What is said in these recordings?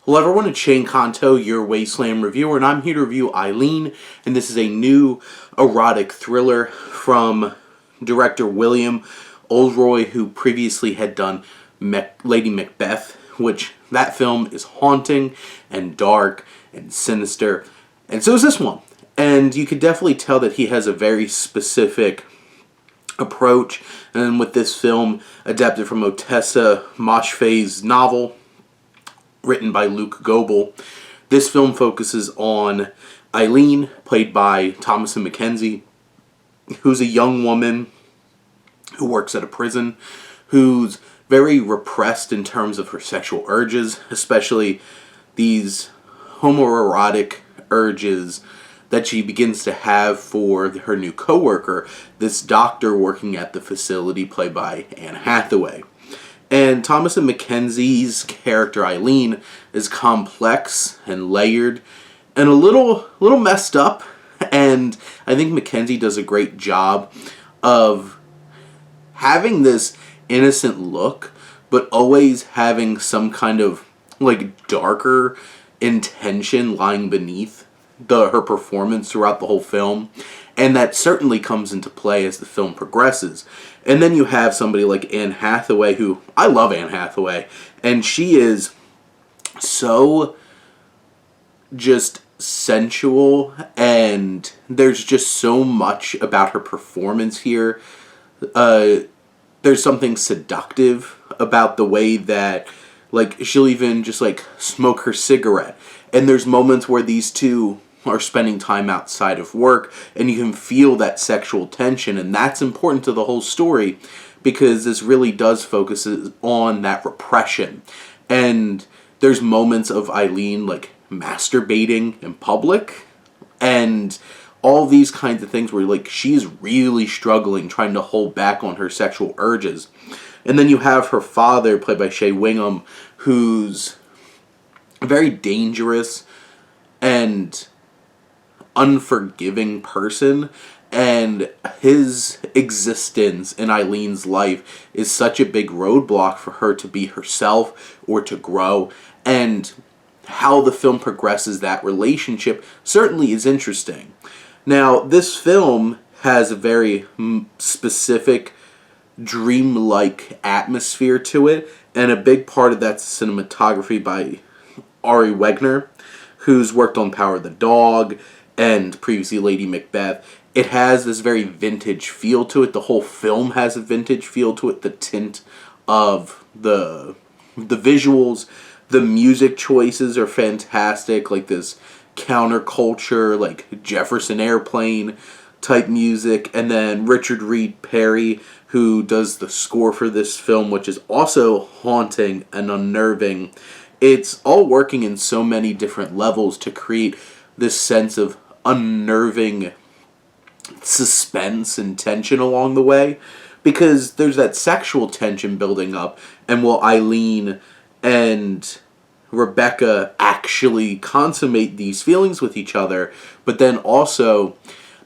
Hello everyone, it's Shane Conto, your Wasteland reviewer, and I'm here to review Eileen, and this is a new erotic thriller from director William Oldroy, who previously had done Lady Macbeth, which that film is haunting and dark and sinister, and so is this one. And you could definitely tell that he has a very specific approach, and with this film adapted from Ottessa Moshfegh's novel, written by Luke Goebel. This film focuses on Eileen, played by Thomasin McKenzie, who's a young woman who works at a prison, who's very repressed in terms of her sexual urges, especially these homoerotic urges that she begins to have for her new coworker, this doctor working at the facility, played by Anne Hathaway. And Thomasin McKenzie's character Eileen is complex and layered and a little messed up, and I think McKenzie does a great job of having this innocent look but always having some kind of darker intention lying beneath her performance throughout the whole film, and that certainly comes into play as the film progresses. And then you have somebody like Anne Hathaway, who I love Anne Hathaway, and she is so just sensual, and there's just so much about her performance here. There's something seductive about the way that she'll even just smoke her cigarette, and there's moments where these two are spending time outside of work, and you can feel that sexual tension, and that's important to the whole story because this really does focus on that repression. And there's moments of Eileen masturbating in public, and all these kinds of things where she's really struggling trying to hold back on her sexual urges. And then you have her father, played by Shea Wingham, who's a very dangerous and unforgiving person, and his existence in Eileen's life is such a big roadblock for her to be herself or to grow, and how the film progresses that relationship certainly is interesting. Now, this film has a very specific dreamlike atmosphere to it, and a big part of that's cinematography by Ari Wegner, who's worked on Power of the Dog and previously Lady Macbeth. It has this very vintage feel to it. The whole film has a vintage feel to it. The tint of the visuals, the music choices are fantastic, this counterculture, Jefferson Airplane type music. And then Richard Reed Parry, who does the score for this film, which is also haunting and unnerving. It's all working in so many different levels to create this sense of unnerving suspense and tension along the way, because there's that sexual tension building up, and will Eileen and Rebecca actually consummate these feelings with each other? But then also,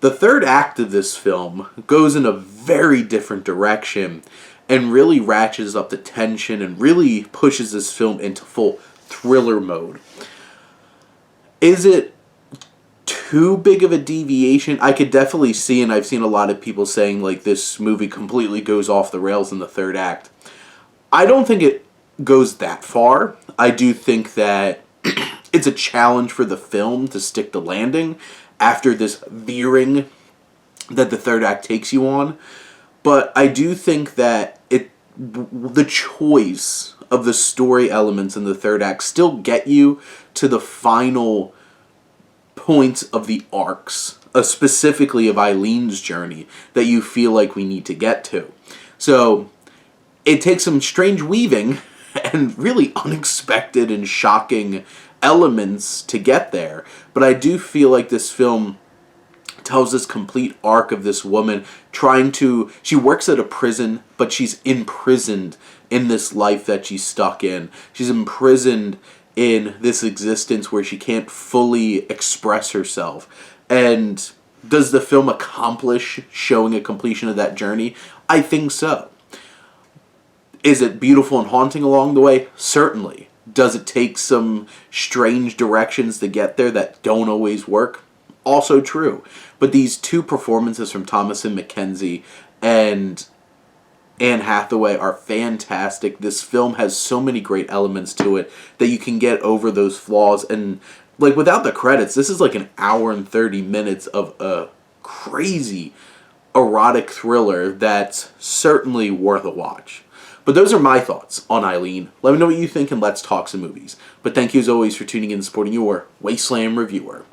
the third act of this film goes in a very different direction and really ratchets up the tension and really pushes this film into full thriller mode. Is it too big of a deviation? I could definitely see, and I've seen a lot of people saying this movie completely goes off the rails in the third act. I don't think it goes that far. I do think that it's a challenge for the film to stick the landing after this veering that the third act takes you on. But I do think that the choice of the story elements in the third act still get you to the final points of the arcs, specifically of Eileen's journey, that you feel like we need to get to. So it takes some strange weaving and really unexpected and shocking elements to get there. But I do feel like this film tells this complete arc of this woman she works at a prison, but she's imprisoned in this life that she's stuck in. She's imprisoned in this existence where she can't fully express herself. And does the film accomplish showing a completion of that journey? I think so. Is it beautiful and haunting along the way? Certainly. Does it take some strange directions to get there that don't always work? Also true. But these two performances from Thomasin McKenzie and Anne Hathaway are fantastic. This film has so many great elements to it that you can get over those flaws. And, like, without the credits, this is like an hour and 30 minutes of a crazy erotic thriller that's certainly worth a watch. But those are my thoughts on Eileen. Let me know what you think and let's talk some movies. But thank you as always for tuning in and supporting your Wasteland reviewer.